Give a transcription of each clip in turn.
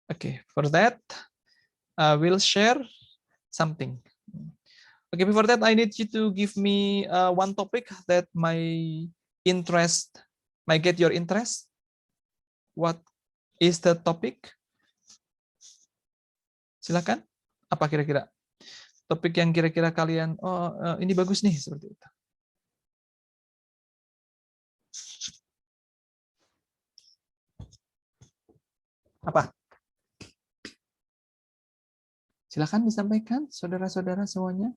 Okay, for that, I will share something. Okay, before that, I need you to give me one topic that interest might get your interest. What is the topic? Silakan. Apa kira-kira? Topik yang kira-kira kalian, ini bagus nih, seperti itu. Apa? Silakan disampaikan, saudara-saudara semuanya.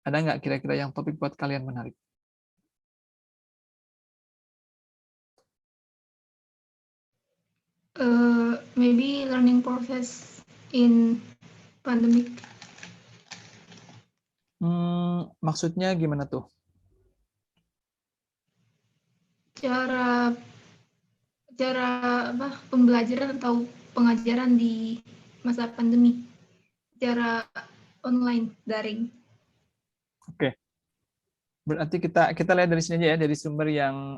Ada nggak kira-kira yang topik buat kalian menarik? Maybe learning process in pandemic. Maksudnya gimana tuh? Cara pembelajaran atau pengajaran di masa pandemi. Cara online, daring. Oke. Berarti kita lihat dari sini aja ya, dari sumber yang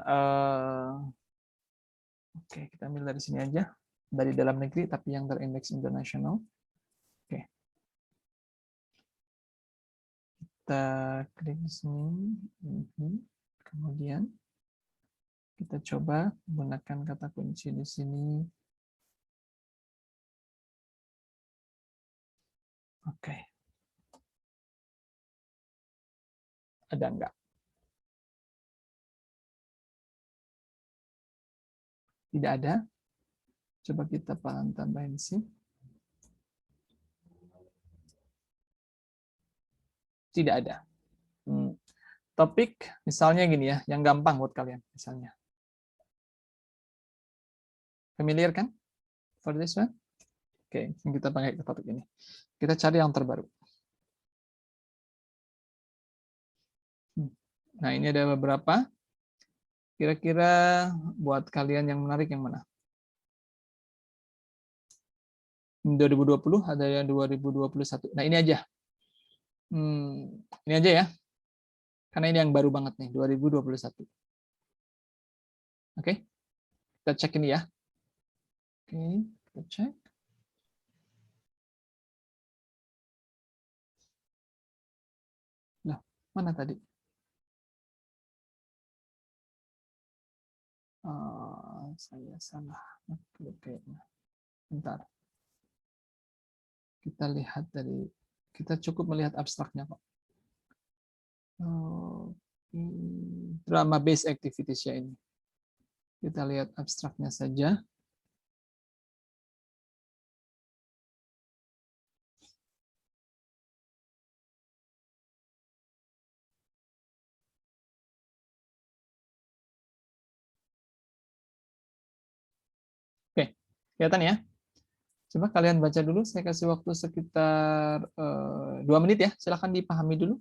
oke, kita ambil dari sini aja, dari dalam negeri tapi yang terindeks internasional. Oke. Kita klik di sini. Kemudian kita coba menggunakan kata kunci di sini. Oke. Ada enggak? Tidak ada. Coba kita tambahin sih. Tidak ada. Topik misalnya gini ya, yang gampang buat kalian misalnya. Familiar kan? For this one? Oke, kita pakai ke topik ini. Kita cari yang terbaru. Nah, ini ada beberapa. Kira-kira buat kalian yang menarik yang mana? 2020, ada yang 2021. Nah, ini aja. Ini aja ya. Karena ini yang baru banget nih, 2021. Oke, kita cek ini ya. Oke, kita cek. Nah, mana tadi? Saya salah. Oke, bentar. Kita lihat kita cukup melihat abstraknya kok. Drama based activities ya ini. Kita lihat abstraknya saja. Oke, kelihatan ya? Coba kalian baca dulu, saya kasih waktu sekitar 2 menit ya, silahkan dipahami dulu.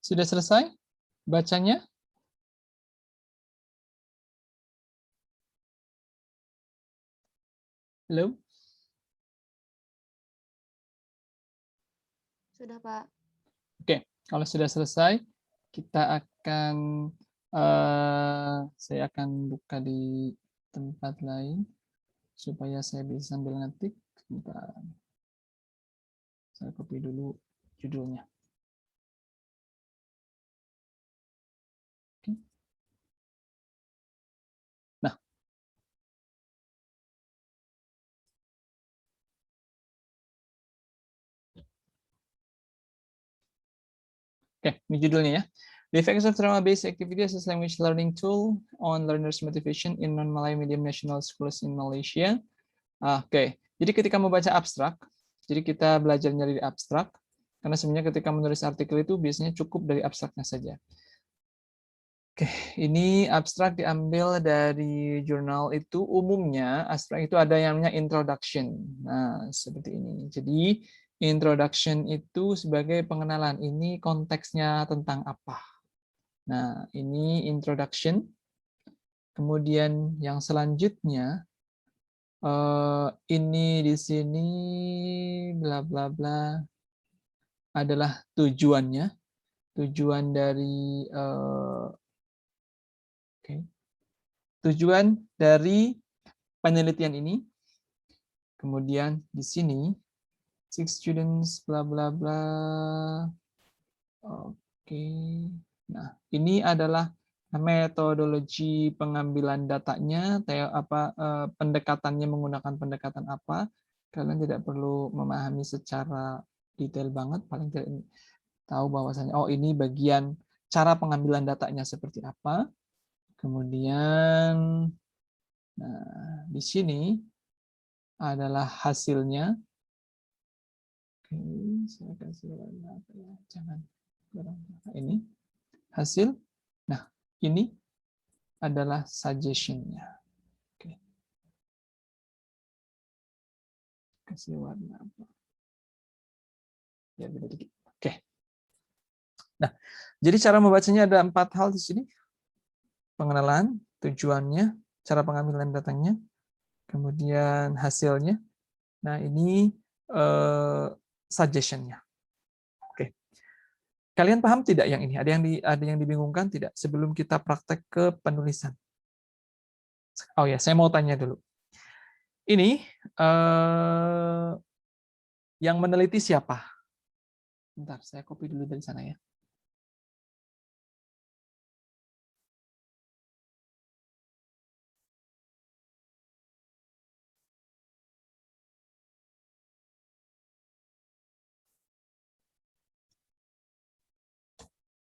Sudah selesai bacanya? Halo? Sudah, Pak. Oke, kalau sudah selesai, kita akan saya akan buka di tempat lain supaya saya bisa sambil ngetik. Sebentar. Saya copy dulu judulnya. Oke. Nah, oke, ini judulnya ya. The effects of drama-based activity as a language learning tool on learners' motivation in non-Malay medium national schools in Malaysia. Oke, jadi ketika membaca abstrak, jadi kita belajarnya dari abstrak, karena sebenarnya ketika menulis artikel itu biasanya cukup dari abstraknya saja. Oke, ini abstrak diambil dari jurnal itu, umumnya abstrak itu ada yang namanya introduction. Nah, seperti ini. Jadi, introduction itu sebagai pengenalan. Ini konteksnya tentang apa. Nah, ini introduction. Kemudian yang selanjutnya, ini di sini bla bla bla adalah tujuannya. Tujuan dari tujuan dari penelitian ini. Kemudian di sini 6 students bla bla bla. Oke. Nah, ini adalah metodologi pengambilan datanya, pendekatannya menggunakan pendekatan apa. Kalian tidak perlu memahami secara detail banget, paling tidak tahu bahwasanya oh ini bagian cara pengambilan datanya seperti apa. Kemudian nah, di sini adalah hasilnya. Oke, saya kasih warna apa ya? Jangan kurang ini hasil. Nah, ini adalah suggestion-nya. Oke. Kasih warna apa? Ya, beda dikit. Oke. Nah, jadi cara membacanya ada 4 hal di sini. Pengenalan, tujuannya, cara pengambilan datanya, kemudian hasilnya. Nah, ini suggestion-nya. Oke. Kalian paham tidak yang ini? Ada yang dibingungkan tidak sebelum kita praktek ke penulisan? Oh ya, saya mau tanya dulu. Ini yang meneliti siapa? Bentar, saya copy dulu dari sana ya.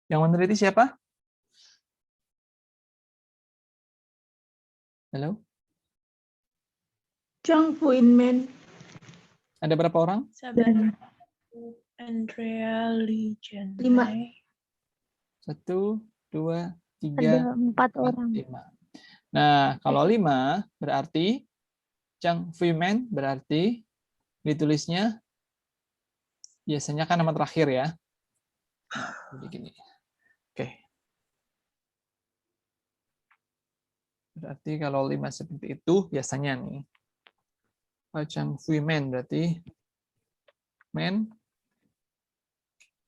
Yang meneliti siapa? Halo? Chang Fuinmen Ada berapa orang? dan Andrea Lee 5. 1, 2, 3, Ada 4 orang. 5. Nah, kalau 5 berarti Chang Fuimen berarti ditulisnya biasanya kan nama terakhir ya. Nah, jadi gini. Oke. Berarti kalau 5 seperti itu biasanya nih. Chang Fuimen berarti men.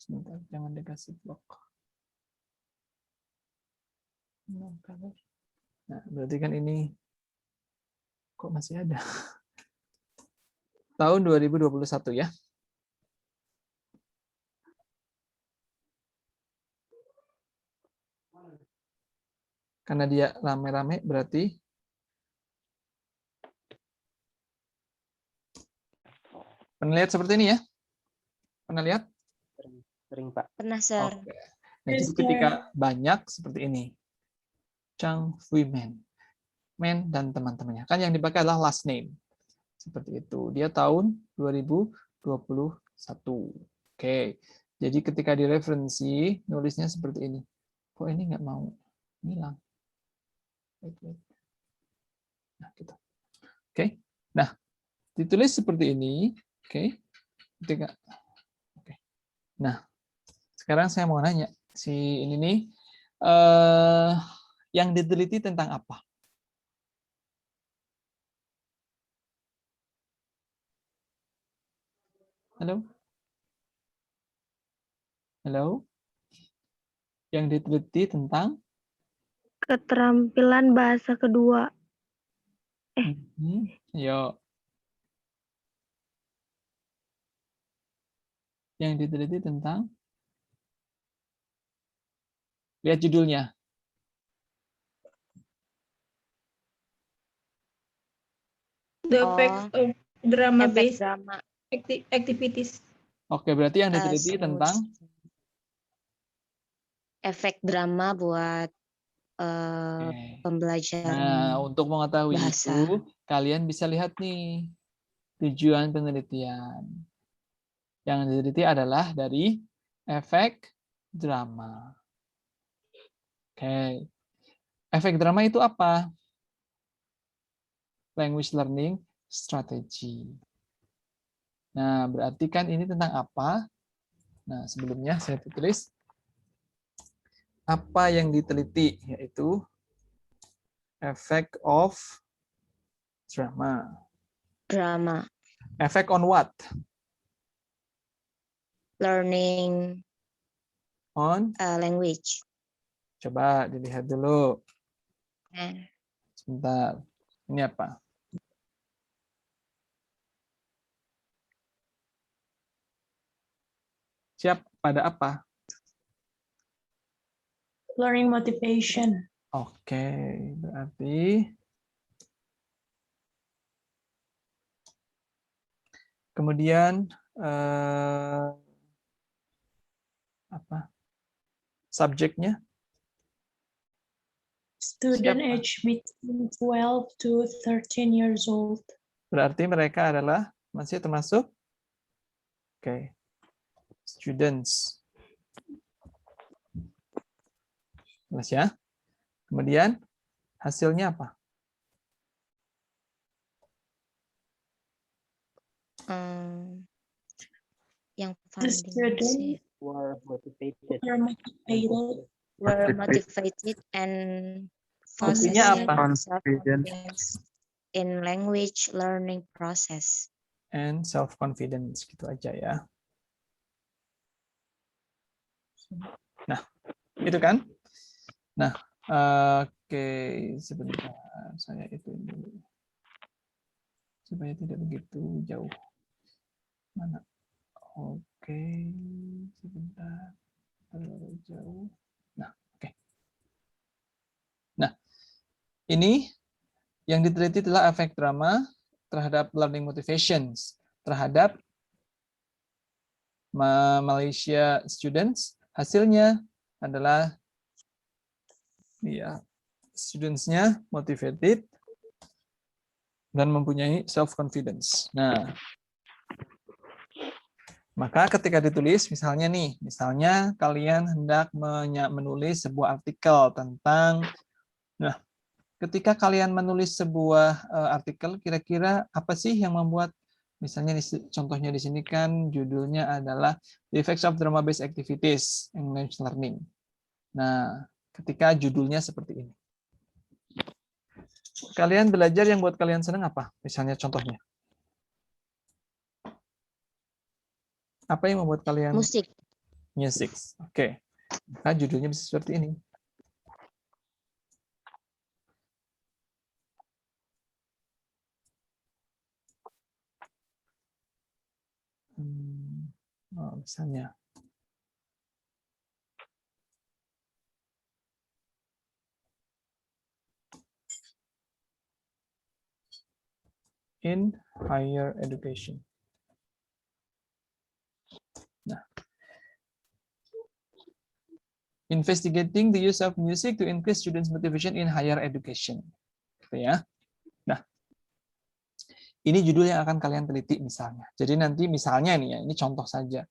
Sebentar, jangan dikasih blok. Nah, berarti kan ini kok masih ada. Tahun 2021 ya. Karena dia rame-rame berarti pernah lihat seperti ini ya? Pernah lihat? Sering, Pak. Pernah, Sir. Oke. Nah, jadi ketika banyak seperti ini. Chang Fuimen. Men dan teman-temannya. Kan yang dipakai adalah last name. Seperti itu. Dia tahun 2021. Oke. Jadi ketika direferensi, nulisnya seperti ini. Kok ini nggak mau hilang? Wait. Nah, gitu. Oke. Nah, ditulis seperti ini. Oke. Ketika Oke. Nah, sekarang saya mau nanya, Si ini nih yang diteliti tentang apa? Halo? Halo? Yang diteliti tentang Keterampilan bahasa kedua. Yuk. Yang diteliti tentang, lihat judulnya. The Oh, effects of drama-based drama. activities. Oke, berarti yang diteliti tentang Efek drama buat Oke. pembelajaran Nah, untuk mengetahui bahasa. itu, kalian bisa lihat nih tujuan penelitian. Yang diteliti adalah dari efek drama. Oke. Efek drama itu apa? Language learning strategy. Nah, berarti kan ini tentang apa? Nah, sebelumnya saya tulis apa yang diteliti, yaitu effect of drama. Drama. Effect on what? Learning On? language. Coba dilihat dulu. Eh, Sebentar. Ini apa? Siap pada apa? Learning motivation. Oke, berarti kemudian apa? Subjeknya? Student Siapa? age between 12 to 13 years old. Berarti mereka adalah masih termasuk students. Jelas ya? Kemudian hasilnya apa? Yang The funding student sih. Were motivated. Were motivated and Buktinya possessing apa? self-confidence in language learning process. And self-confidence, gitu aja ya. Nah, itu kan? Nah, oke, sebentar. Saya itu dulu. Supaya tidak begitu jauh. Mana? Oke, sebentar. Terlalu jauh. Nah, oke. Nah, ini yang diteliti adalah efek drama terhadap learning motivations, terhadap Malaysia students. Hasilnya adalah ya, students-nya motivated dan mempunyai self-confidence. Nah, maka ketika ditulis, misalnya nih, misalnya kalian hendak menulis sebuah artikel tentang, nah, ketika kalian menulis sebuah artikel, kira-kira apa sih yang membuat, misalnya contohnya di sini kan judulnya adalah The Effects of Drama-Based Activities in Language Learning. Nah, ketika judulnya seperti ini. Kalian belajar yang buat kalian senang apa? Misalnya contohnya. Apa yang membuat kalian? Musik. Music. Oke. Nah, judulnya bisa seperti ini. Misalnya. In higher education. Nah, investigating the use of music to increase students' motivation in higher education. Gitu ya. Nah, ini judul yang akan kalian teliti misalnya. Jadi nanti misalnya nih ya, ini contoh saja.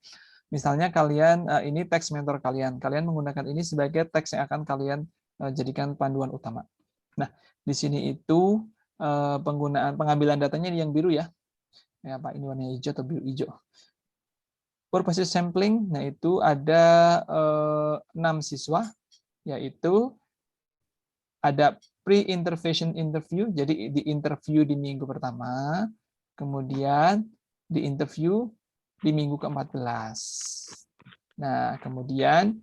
Misalnya kalian, ini teks mentor kalian. Kalian menggunakan ini sebagai teks yang akan kalian jadikan panduan utama. Nah, di sini itu pengambilan datanya yang biru ya. Ya Pak, ini warna hijau atau biru hijau. passive sampling, nah itu ada 6 siswa, yaitu ada pre-intervention interview, jadi di interview di minggu pertama, kemudian di interview di minggu ke-14. Nah, kemudian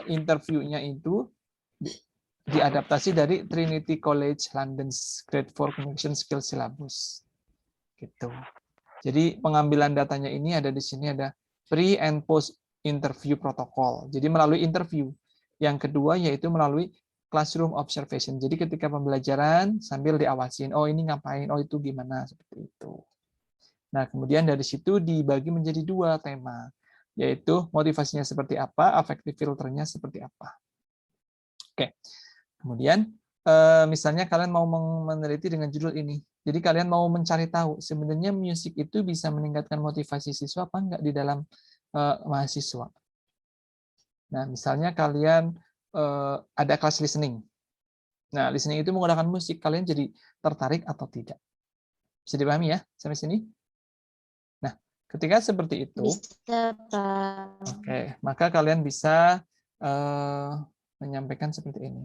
interviewnya itu diadaptasi dari Trinity College London's Grade 4 Communication Skills Syllabus. Gitu. Jadi pengambilan datanya ini ada di sini, ada pre and post interview protokol. Jadi melalui interview. Yang kedua yaitu melalui classroom observation. Jadi ketika pembelajaran sambil diawasin, oh ini ngapain, oh itu gimana, seperti itu. Nah, kemudian dari situ dibagi menjadi 2 tema, yaitu motivasinya seperti apa, affective filternya seperti apa. Oke. Kemudian misalnya kalian mau meneliti dengan judul ini. Jadi kalian mau mencari tahu sebenarnya musik itu bisa meningkatkan motivasi siswa apa enggak di dalam mahasiswa. Nah, misalnya kalian ada kelas listening. Nah, listening itu menggunakan musik, kalian jadi tertarik atau tidak? Bisa dipahami ya sampai sini? Nah, ketika seperti itu, Bisa, Pak. oke, maka kalian bisa menyampaikan seperti ini.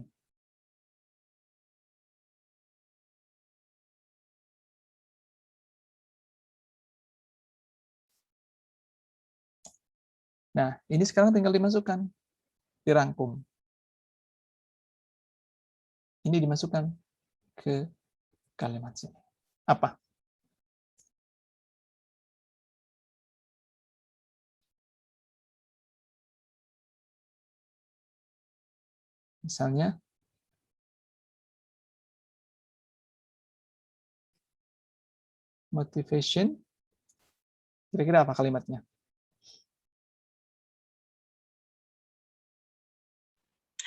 Nah, ini sekarang tinggal dimasukkan, dirangkum. Ini dimasukkan ke kalimat sini. Apa? Misalnya, motivation, kira-kira apa kalimatnya?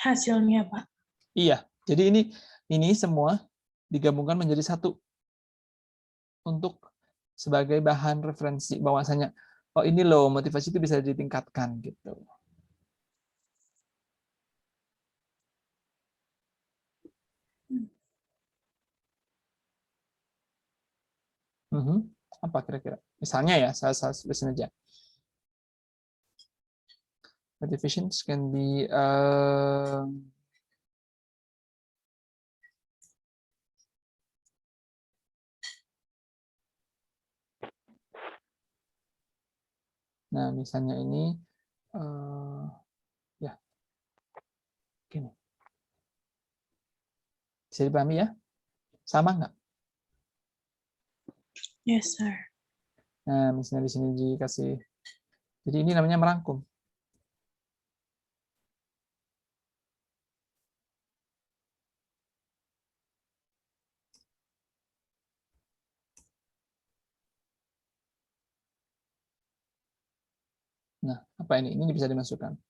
Hasilnya, Pak. Iya, jadi ini semua digabungkan menjadi satu untuk sebagai bahan referensi bahwasanya oh ini loh motivasi itu bisa ditingkatkan gitu. Apa kira-kira? Misalnya ya, saya tulisin aja. Motivations can be nah, misalnya ini ya gini. Bisa dipahami ya? Sama nggak? Yes, sir. Nah, misalnya di sini dikasih. Jadi ini namanya merangkum. Nah, apa ini? Ini bisa dimasukkan.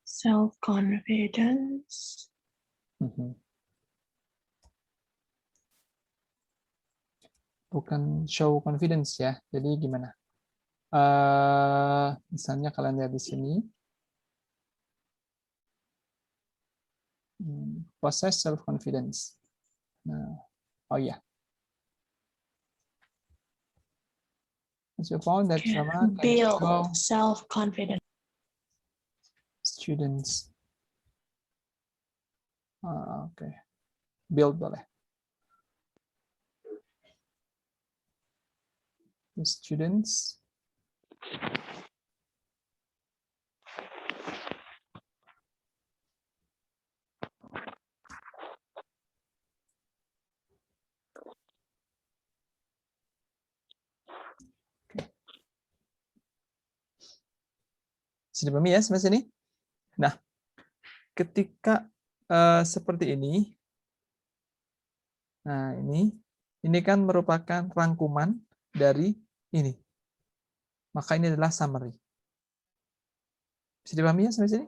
Self-confidence. Bukan show confidence ya. Jadi gimana? Misalnya kalian lihat di sini. Possess self-confidence. Nah, oh iya. As you found that drama can Build show self-confidence. students. Oke. Build boleh. The students sudah pahami ya sampai sini? Nah, ketika seperti ini, nah ini kan merupakan rangkuman dari ini. Maka ini adalah summary. Bisa dipahami ya sampai sini?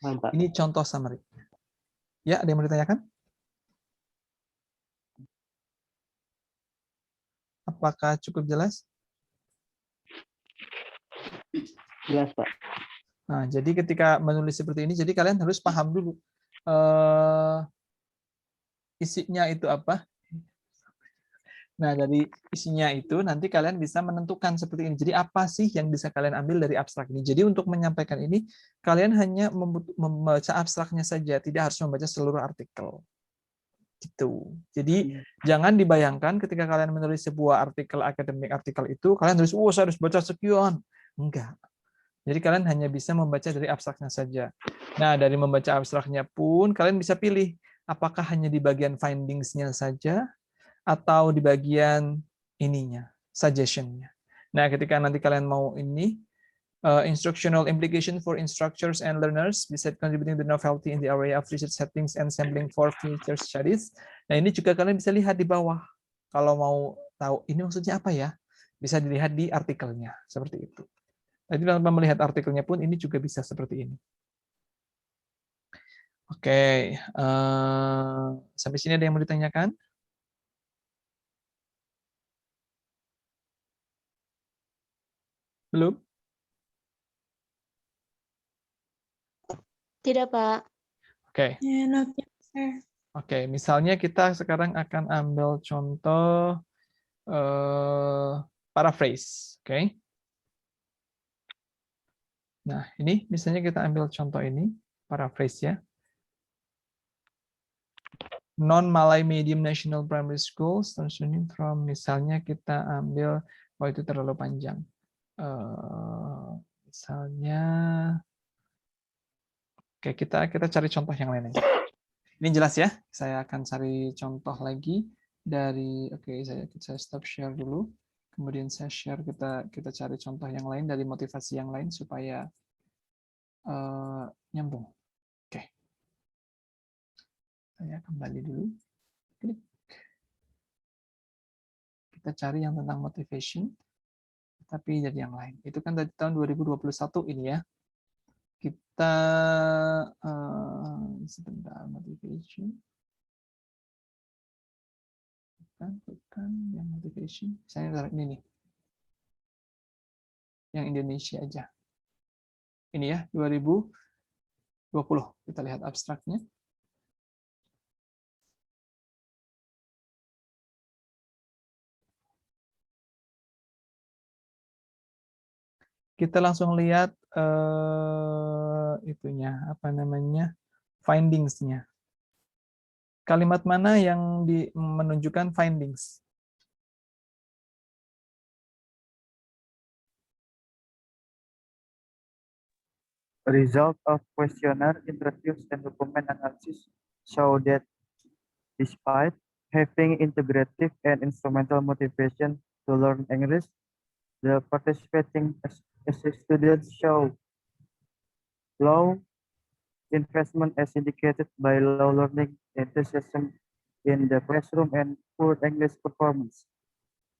Mantap. Ini contoh summary. Ya, ada yang mau ditanyakan? Apakah cukup jelas? Jelas, Pak. Nah, jadi ketika menulis seperti ini, jadi kalian harus paham dulu isinya itu apa. Nah, dari isinya itu nanti kalian bisa menentukan seperti ini. Jadi apa sih yang bisa kalian ambil dari abstrak ini? Jadi untuk menyampaikan ini, kalian hanya membaca abstraknya saja, tidak harus membaca seluruh artikel. Gitu. Jadi jangan dibayangkan ketika kalian menulis sebuah artikel akademik artikel itu, kalian tulis, oh saya harus baca sekian. Enggak. Jadi kalian hanya bisa membaca dari abstraknya saja. Nah, dari membaca abstraknya pun, kalian bisa pilih apakah hanya di bagian findings-nya saja, atau di bagian ininya, suggestion-nya. Nah, ketika nanti kalian mau ini, instructional implication for instructors and learners, besides contributing the novelty in the area of research settings and sampling for future studies. Nah, ini juga kalian bisa lihat di bawah. Kalau mau tahu ini maksudnya apa ya, bisa dilihat di artikelnya, seperti itu. Jadi tanpa melihat artikelnya pun ini juga bisa seperti ini. Oke, sampai sini ada yang mau ditanyakan? Belum? Tidak, Pak. Oke. Yeah, not yet, sir. Oke, misalnya kita sekarang akan ambil contoh paraphrase, oke? Nah, ini misalnya kita ambil contoh ini, paraphrase ya. Non-Malay Medium National Primary School, starting from, misalnya kita ambil, oh itu terlalu panjang. Misalnya, oke kita cari contoh yang lain aja. Ini jelas ya, saya akan cari contoh lagi dari, oke saya stop share dulu. Kemudian saya share, kita cari contoh yang lain dari motivasi yang lain supaya nyambung. Oke. Saya kembali dulu. Klik. Kita cari yang tentang motivation, tapi dari yang lain. Itu kan dari tahun 2021 ini ya. Kita sebentar, motivation. Bukan yang motivation. Saya ini nih. Yang Indonesia aja. Ini ya, 2020. Kita lihat abstraknya. Kita langsung lihat itunya, apa namanya, findings-nya. Kalimat mana yang menunjukkan findings? Result of questionnaire, interviews, and document analysis show that despite having integrative and instrumental motivation to learn English, the participating students show low investment as indicated by low learning enthusiasm in the classroom and poor English performance.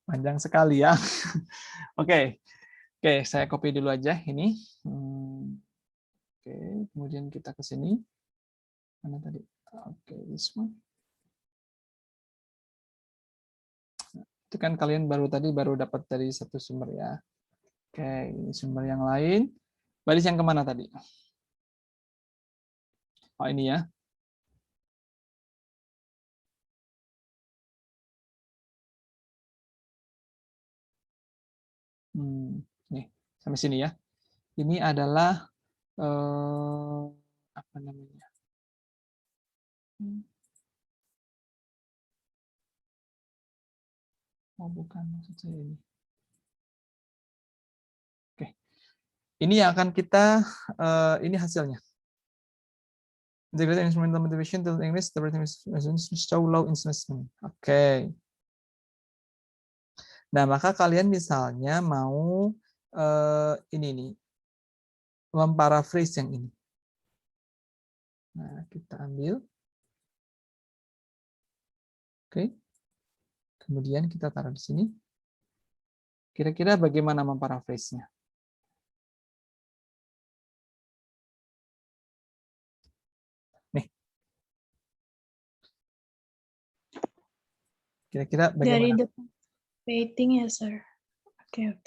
Panjang sekali ya. Oke, saya copy dulu aja ini. Oke, kemudian kita ke sini. Mana tadi? Oke, this one. Itu kan kalian baru dapat dari satu sumber ya. Oke, ini sumber yang lain. Baris yang kemana tadi? Oh, ini ya. Nih, sampai sini ya. Ini adalah apa namanya? Oh, bukan, maksud saya ini. Oke. Ini yang akan kita ini hasilnya. Integrated instrumental motivation to English, the show low investment. Oke. Nah, maka kalian misalnya mau ini nih, memparaphrase yang ini. Nah, kita ambil. Oke. Kemudian kita taruh di sini. Kira-kira bagaimana memparaphrase-nya? Nih. Kira-kira bagaimana? Dari the rating ya, sir. Oke.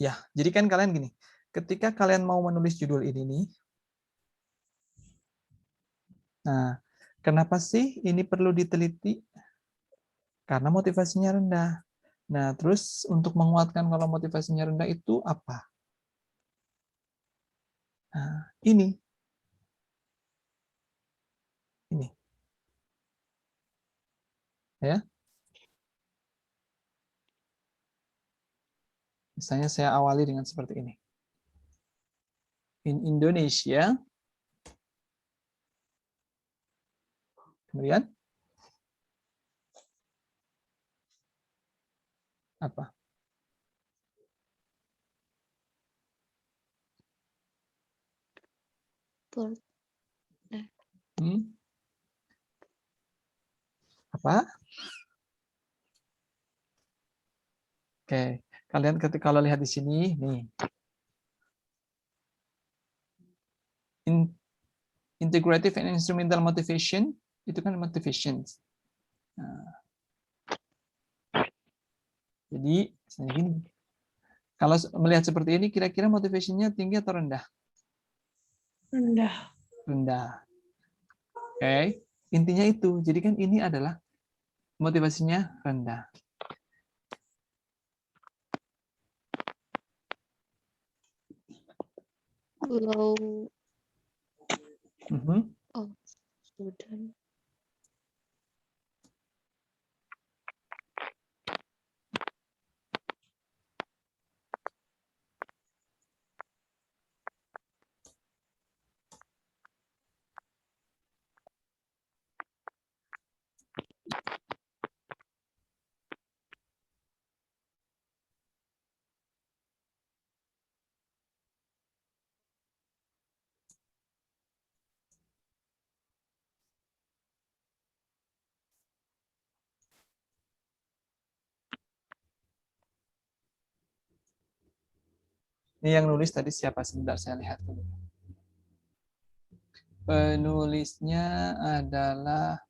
Ya, jadi kan kalian gini. Ketika kalian mau menulis judul ini nih, nah, kenapa sih ini perlu diteliti? Karena motivasinya rendah. Nah, terus untuk menguatkan kalau motivasinya rendah itu apa? Nah, ini. Ya. Misalnya saya awali dengan seperti ini. In Indonesia, kemudian apa? Apa? Oke, kalian ketika kalau lihat di sini, nih, integrative and instrumental motivation itu kan motivation. Nah, jadi misalnya gini, kalau melihat seperti ini, kira-kira motivasinya tinggi atau rendah? Rendah. Rendah. Oke, intinya itu. Jadi kan ini adalah motivasinya rendah. Low. Oh, Student. ini yang nulis tadi siapa? Sebentar saya lihat dulu. Penulisnya adalah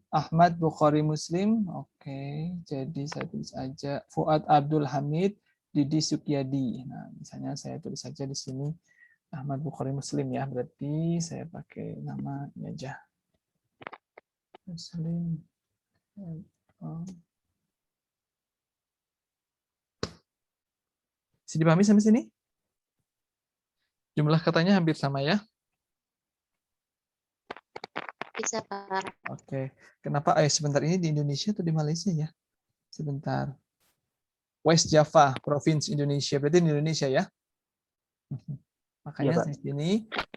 Ahmad Bukhari Muslim. Oke, jadi saya tulis aja Fuad Abdul Hamid, Didi Sukyadi. Nah, misalnya saya tulis saja di sini Ahmad Bukhari Muslim ya. Berarti saya pakai nama ini aja. Muslim. Bisa dipahami sampai sini? Jumlah katanya hampir sama ya? Bisa, Pak. Oke. Kenapa? Sebentar, ini di Indonesia atau di Malaysia ya? Sebentar. West Java, Provinsi Indonesia. Berarti di Indonesia ya? Makanya di sini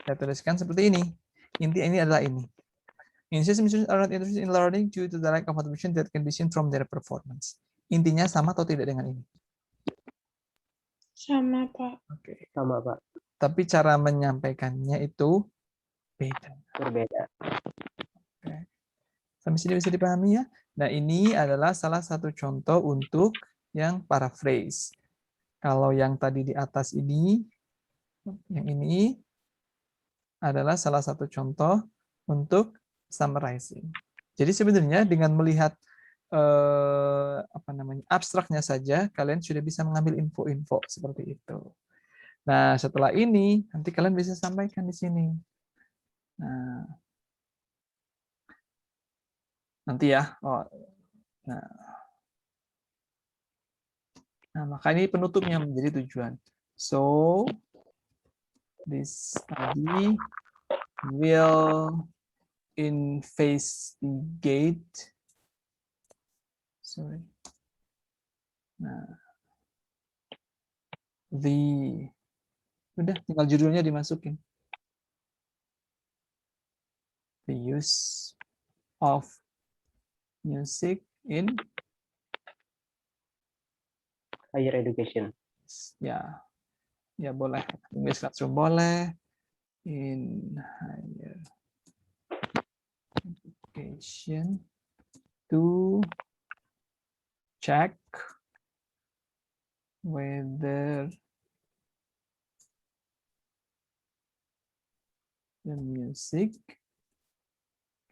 saya tuliskan seperti ini. Inti ini adalah ini. Institutions are not interested in learning due to the lack of motivation that can be seen from their performance. Intinya sama atau tidak dengan ini? Sama, Pak. Oke. Sama, Pak. Tapi cara menyampaikannya itu beda. Berbeda. Oke. Sampai sini bisa dipahami ya? Nah, ini adalah salah satu contoh untuk yang paraphrase. Kalau yang tadi di atas ini, yang ini adalah salah satu contoh untuk summarizing. Jadi sebenarnya dengan melihat abstraknya saja, kalian sudah bisa mengambil info-info seperti itu. Nah, setelah ini nanti kalian bisa sampaikan di sini. Nah, nanti ya. Nah, maka ini penutupnya menjadi tujuan. So, this study will investigate. Sorry. Nah, udah tinggal judulnya dimasukin. The use of music in Higher education. ya boleh. English classroom boleh. In higher education to check whether the music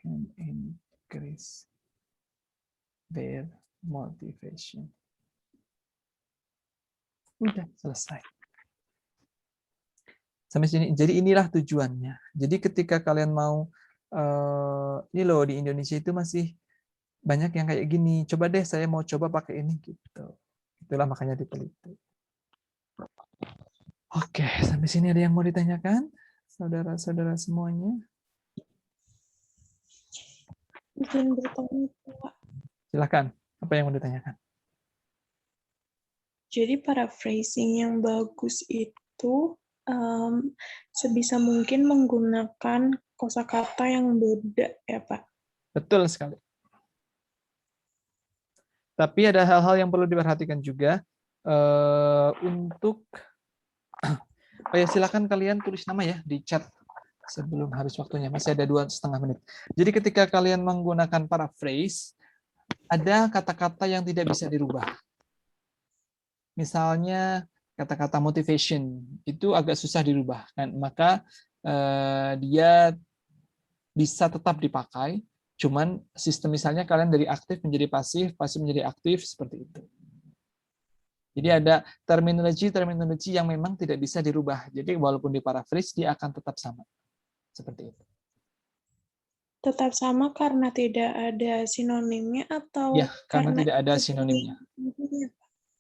can increase their motivation. Udah selesai. Sampai sini. Jadi inilah tujuannya. Jadi ketika kalian mau ini loh di Indonesia itu masih banyak yang kayak gini. Coba deh saya mau coba pakai ini gitu. Itulah makanya diteliti. Oke, sampai sini ada yang mau ditanyakan? Saudara-saudara semuanya. Izin bertanya, Pak. Silakan. Apa yang mau ditanyakan? Jadi paraphrasing yang bagus itu sebisa mungkin menggunakan kosakata yang beda ya, Pak. Betul sekali. Tapi ada hal-hal yang perlu diperhatikan juga untuk silakan kalian tulis nama ya di chat sebelum habis waktunya. Masih ada 2,5 menit. Jadi ketika kalian menggunakan paraphrase, ada kata-kata yang tidak bisa dirubah. Misalnya kata-kata motivation itu agak susah dirubah, kan? Maka dia bisa tetap dipakai. Cuman sistem misalnya kalian dari aktif menjadi pasif, pasif menjadi aktif, seperti itu. Jadi ada terminologi yang memang tidak bisa dirubah. Jadi walaupun di paraphrase, dia akan tetap sama. Seperti itu. Tetap sama karena tidak ada sinonimnya atau Ya, karena tidak ada itu sinonimnya. sinonimnya?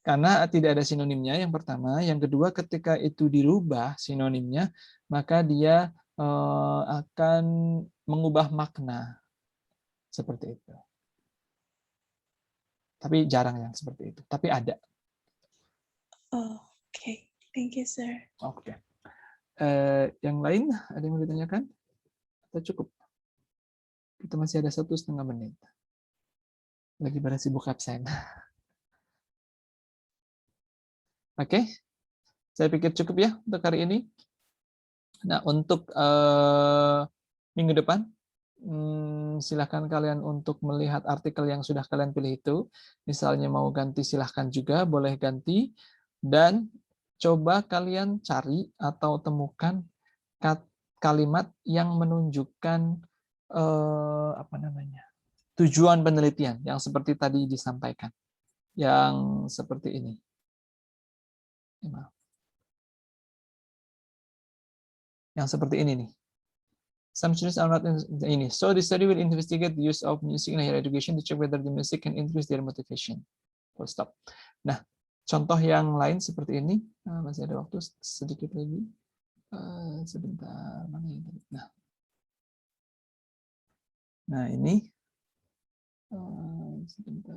Karena tidak ada sinonimnya, yang pertama. Yang kedua, ketika itu dirubah sinonimnya, maka dia akan mengubah makna. Seperti itu. Tapi jarang yang seperti itu. Tapi ada. Oh, oke. Thank you, sir. Oke. Yang lain, ada yang mau ditanyakan? Atau cukup? Kita masih ada 1,5 menit. Lagi pada sibuk absen. Oke. Saya pikir cukup ya untuk hari ini. Nah, untuk minggu depan, silahkan kalian untuk melihat artikel yang sudah kalian pilih itu. Misalnya mau ganti, silahkan juga, boleh ganti. Dan coba kalian cari atau temukan kalimat yang menunjukkan tujuan penelitian yang seperti tadi disampaikan. Yang seperti ini. Yang seperti ini nih. Some students are not in ini. So the study will investigate the use of music in higher education to check whether the music can increase their motivation. Full stop. Nah, contoh yang lain seperti ini. Masih ada waktu sedikit lagi. Sebentar, mana yang tadi? Nah ini. Sebentar.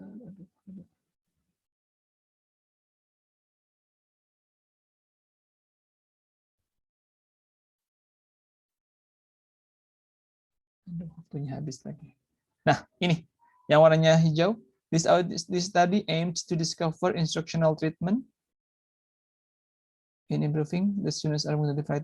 Aduh, waktunya habis lagi. Nah, ini yang warnanya hijau. This study aims to discover instructional treatment in improving the students' identified